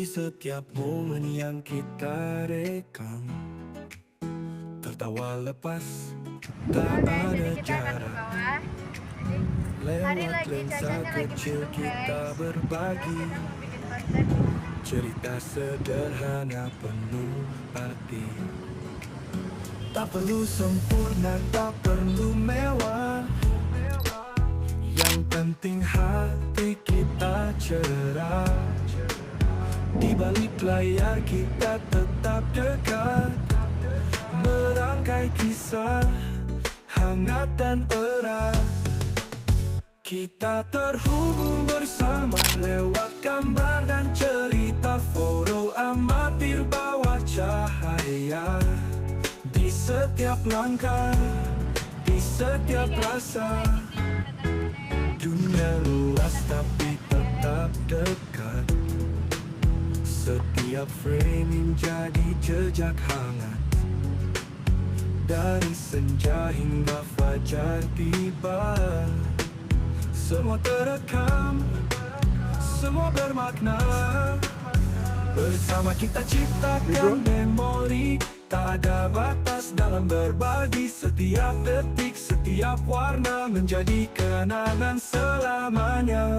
setiap momen yang kita rekam, tertawa lepas, tak Oke, ada jadi kita akan ke jarak. bawah. Jadi hari Lewat lagi lensa cuacanya lagi kecil mendung kita guys. Terus berbagi kita mau bikin konten. cerita sederhana penuh arti. Tak perlu sempurna, tak perlu mewah, yang penting hati kita cerah. Di balik layar kita tetap dekat, merangkai kisah hangat dan erat. Kita terhubung bersama lewat gambar dan cerita, foto amatir bawah cahaya. Di setiap langkah, di setiap rasa, dunia luas tapi tetap dekat. Setiap framing jadi jejak hangat, dari senja hingga fajar tiba. Semua terekam, semua bermakna. Bersama kita ciptakan memori, tak ada batas dalam berbagi. Setiap detik, setiap warna menjadi kenangan selamanya.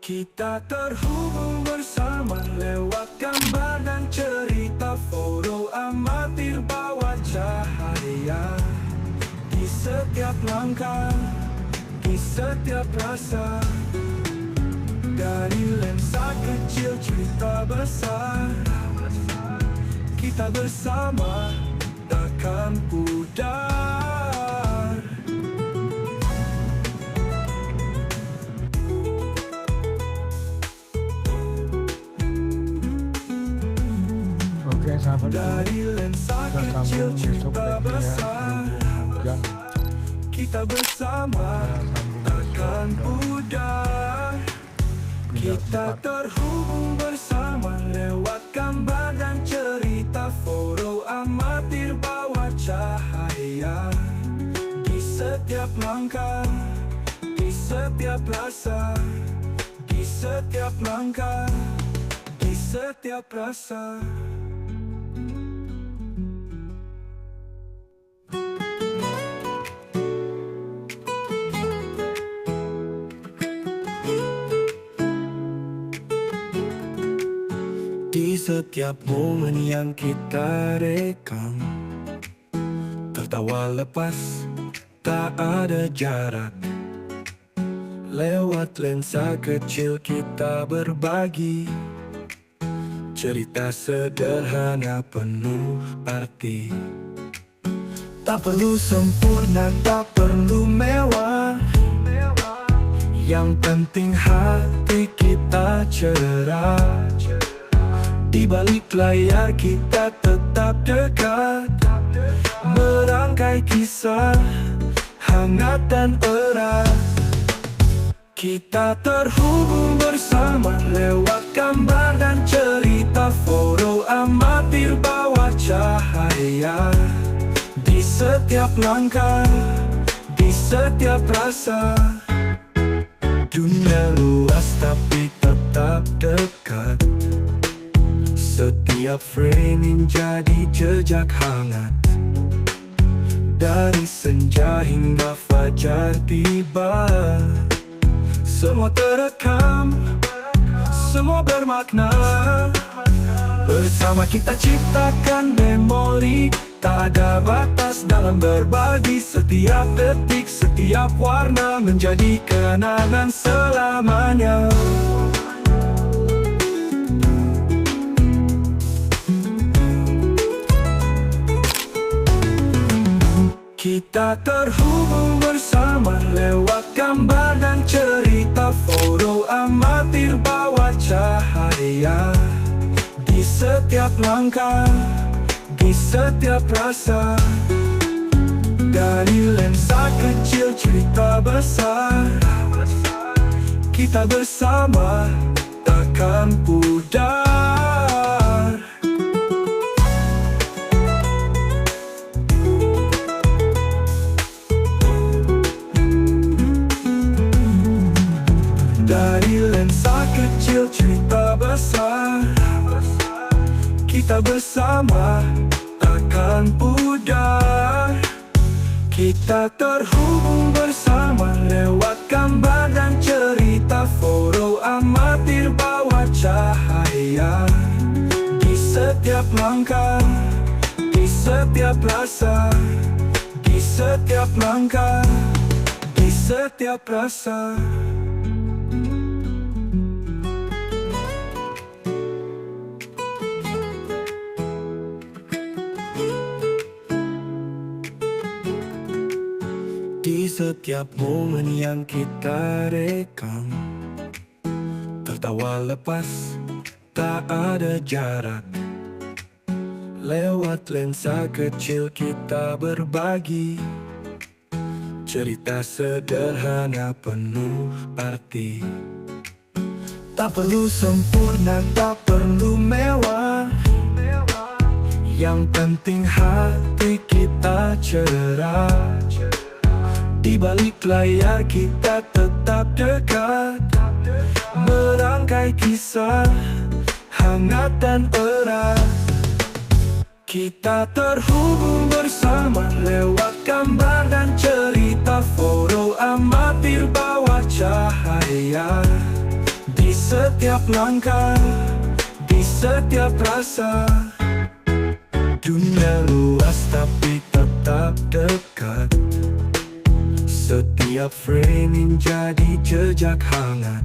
Kita terhubung bersama lewat gambar dan cerita, foto amatir bawah cahaya. Di setiap langkah, di setiap rasa, dari lensa kecil cerita besar. Kita bersama takkan pudar. Oke, sahabat, Dari lensa kita kecil sambung besok cerita lagi ya. besar. Hujan, Kita bersama sambung takkan besok. pudar. Pindah Kita tempat. terhubung bersama lewat gambar dan cerita, foto amatir bawah cahaya. Di setiap langkah, di setiap rasa, di setiap langkah, di setiap rasa. Di setiap momen yang kita rekam, tertawa lepas, tak ada jarak. Lewat lensa kecil kita berbagi cerita sederhana penuh arti. Tak perlu sempurna, tak perlu mewah, yang penting hati kita cerah. Di balik layar kita tetap dekat, merangkai kisah hangat dan erat. Kita terhubung bersama lewat gambar dan cerita, foto amatir bawah cahaya. Di setiap langkah, di setiap rasa, dunia luas tapi tetap dekat. Setiap framing jadi jejak hangat, dari senja hingga fajar tiba. Semua terekam, semua bermakna. Bersama kita ciptakan memori, tak ada batas dalam berbagi. Setiap detik, setiap warna menjadi kenangan selamanya. Kita terhubung bersama lewat gambar dan cerita, foto amatir bawah cahaya. Di setiap langkah, di setiap rasa, dari lensa kecil cerita besar. Kita bersama takkan pudar. Dari lensa kecil cerita besar, kita bersama takkan pudar. Kita terhubung bersama lewat gambar dan cerita, foto amatir bawa cahaya. Di setiap langkah, di setiap rasa, di setiap langkah, di setiap rasa. Di setiap momen yang kita rekam, tertawa lepas, tak ada jarak. Lewat lensa kecil kita berbagi cerita sederhana penuh arti. Tak perlu sempurna, tak perlu mewah, yang penting hati kita cerah. Di balik layar kita tetap dekat, merangkai kisah hangat dan erat. Kita terhubung bersama lewat gambar dan cerita, foto amatir bawa cahaya. Di setiap langkah, di setiap rasa, dunia luas tapi tetap dekat. Setiap framing jadi jejak hangat.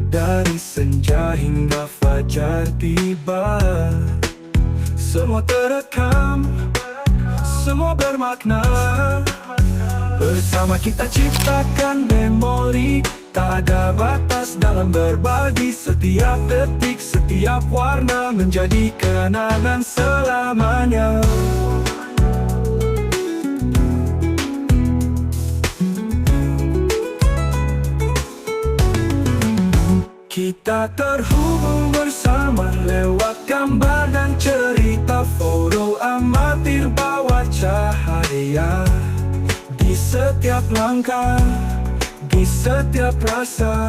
Dari senja hingga fajar tiba, semua terekam, semua bermakna. Bersama kita ciptakan memori, tak ada batas dalam berbagi. Setiap detik, setiap warna menjadi kenangan selamanya. Kita terhubung bersama lewat gambar dan cerita, foto amatir bawa cahaya. Di setiap langkah, di setiap rasa,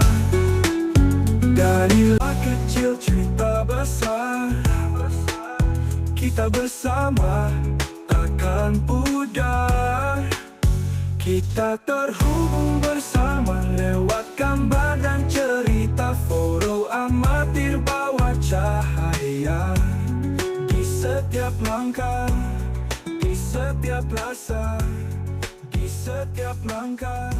dari kecil cerita besar, kita bersama takkan pudar. Kita terhubung bersama lewat gambar dan cerita, foto amatir bawa cahaya. Di setiap langkah, di setiap rasa, di setiap langkah.